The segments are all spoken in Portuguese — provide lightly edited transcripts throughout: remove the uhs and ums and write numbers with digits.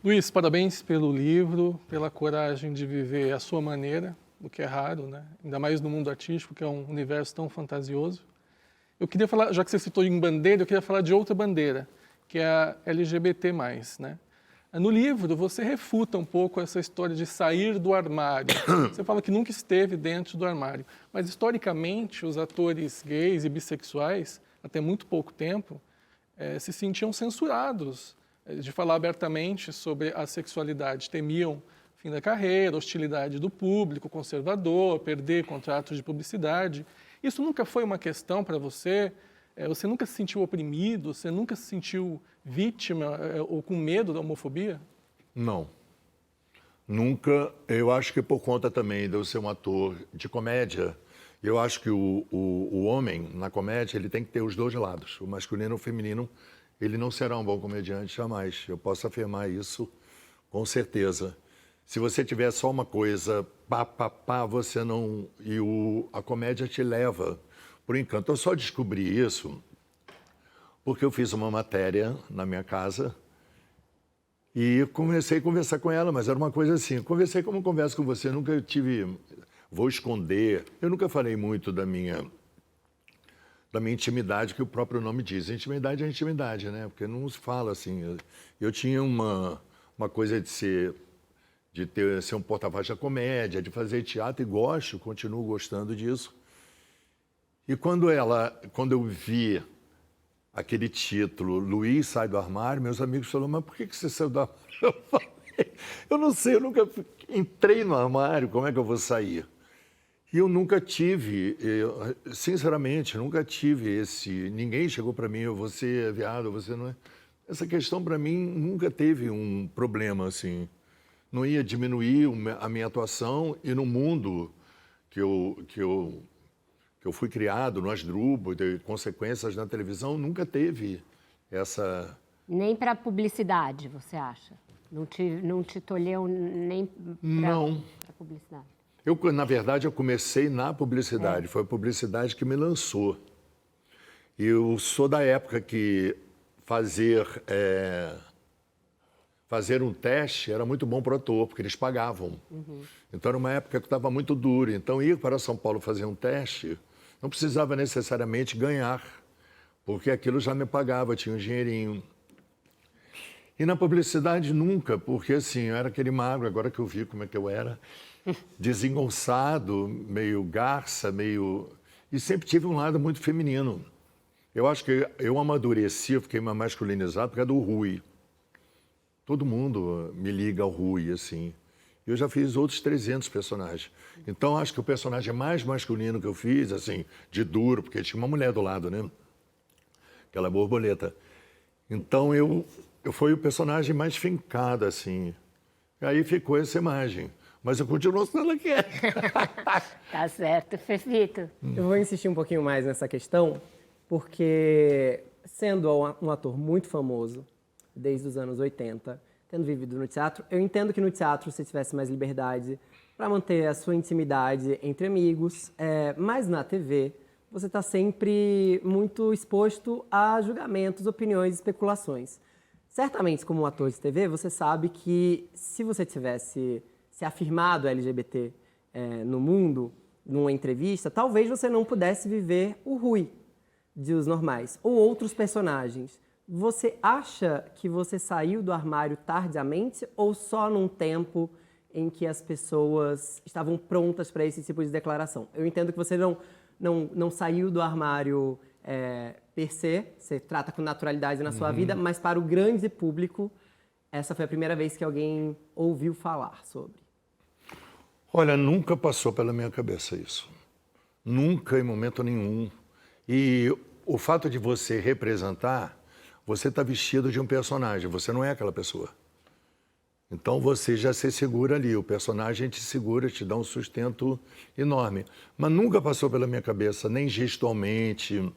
Luiz, parabéns pelo livro, pela coragem de viver à sua maneira, o que é raro, né? Ainda mais no mundo artístico, que é um universo tão fantasioso. Eu queria falar, já que você citou em bandeira, eu queria falar de outra bandeira, que é a LGBT+, né? No livro, você refuta um pouco essa história de sair do armário. Você fala que nunca esteve dentro do armário. Mas, historicamente, os atores gays e bissexuais, até muito pouco tempo, se sentiam censurados de falar abertamente sobre a sexualidade. Temiam fim da carreira, hostilidade do público, conservador, perder contratos de publicidade. Isso nunca foi uma questão para você? Você nunca se sentiu oprimido? Você nunca se sentiu vítima ou com medo da homofobia? Não. Nunca. Eu acho que por conta também de eu ser um ator de comédia, eu acho que o homem, na comédia, ele tem que ter os dois lados, o masculino e o feminino. Ele não será um bom comediante jamais. Eu posso afirmar isso com certeza. Se você tiver só uma coisa, você não... E a comédia te leva por encanto. Eu só descobri isso porque eu fiz uma matéria na minha casa e comecei a conversar com ela, mas era uma coisa assim. Conversei como converso com você, nunca tive... Vou esconder. Eu nunca falei muito da minha intimidade, que o próprio nome diz. Intimidade é intimidade, né? Porque não se fala assim. Eu tinha uma coisa de ser um porta-voz da comédia, de fazer teatro, e continuo gostando disso. E quando eu vi aquele título, Luiz sai do armário, meus amigos falaram, mas por que você saiu do armário? Eu falei, eu não sei, eu nunca entrei no armário, como é que eu vou sair? E eu nunca tive, sinceramente, nunca tive ninguém chegou para mim, você é viado, você não é. Essa questão para mim nunca teve um problema assim. Não ia diminuir a minha atuação e no mundo que eu fui criado, no Asdrubal, de consequências na televisão, nunca teve essa... Nem para publicidade, você acha? Não te tolheu nem para publicidade? Na verdade, eu comecei na publicidade. Foi a publicidade que me lançou. E eu sou da época que fazer um teste era muito bom para o ator, porque eles pagavam. Uhum. Então, era uma época que estava muito duro. Então, ir para São Paulo fazer um teste não precisava necessariamente ganhar, porque aquilo já me pagava, tinha um dinheirinho. E na publicidade, nunca, porque assim, eu era aquele magro, agora que eu vi como é que eu era, desengonçado, meio garça, E sempre tive um lado muito feminino. Eu acho que eu amadureci, eu fiquei mais masculinizado por causa do Rui. Todo mundo me liga ao Rui, assim. Eu já fiz outros 300 personagens. Então, acho que o personagem mais masculino que eu fiz, assim, de duro, porque tinha uma mulher do lado, né? Aquela borboleta. Então, eu fui o personagem mais fincado, assim. E aí ficou essa imagem. Mas eu continuo sendo aqui. Tá certo, Fefito. Eu vou insistir um pouquinho mais nessa questão, porque sendo um ator muito famoso, desde os anos 80, tendo vivido no teatro, eu entendo que no teatro você tivesse mais liberdade para manter a sua intimidade entre amigos, mas na TV você está sempre muito exposto a julgamentos, opiniões, especulações. Certamente, como um ator de TV, você sabe que se você tivesse se afirmado LGBT no mundo, numa entrevista, talvez você não pudesse viver o Rui de Os Normais ou outros personagens. Você acha que você saiu do armário tardiamente ou só num tempo em que as pessoas estavam prontas para esse tipo de declaração? Eu entendo que você não saiu do armário per se, você trata com naturalidade na sua vida, mas para o grande público, essa foi a primeira vez que alguém ouviu falar sobre. Olha, nunca passou pela minha cabeça isso. Nunca, em momento nenhum. E o fato de você representar, você está vestido de um personagem, você não é aquela pessoa. Então você já se segura ali, o personagem te segura, te dá um sustento enorme. Mas nunca passou pela minha cabeça, nem gestualmente.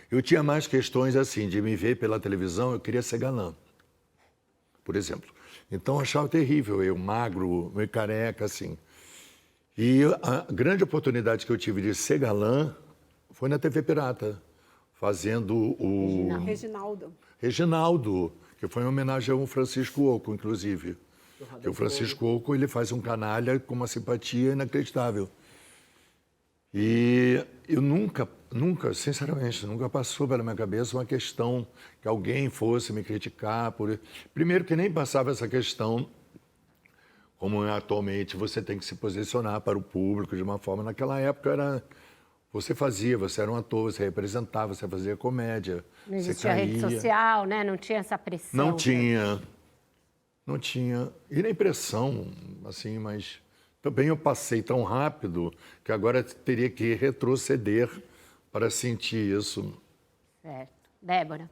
Eu tinha mais questões assim, de me ver pela televisão, eu queria ser galã, por exemplo. Então eu achava terrível, eu magro, meio careca, assim. E a grande oportunidade que eu tive de ser galã foi na TV Pirata, fazendo o... Reginaldo. Reginaldo, que foi em homenagem ao Francisco Oco, inclusive. Que o Francisco Oco, ele faz um canalha com uma simpatia inacreditável. E eu nunca, sinceramente, nunca passou pela minha cabeça uma questão que alguém fosse me criticar por... Primeiro que nem passava essa questão, como é atualmente, você tem que se posicionar para o público de uma forma. Naquela época era... Você fazia, você era um ator, você representava, você fazia comédia. Não você existia rede caía. social, né? Não tinha essa pressão. Não tinha. Não tinha. E nem pressão, assim, mas também eu passei tão rápido que agora teria que retroceder para sentir isso. Certo. Débora?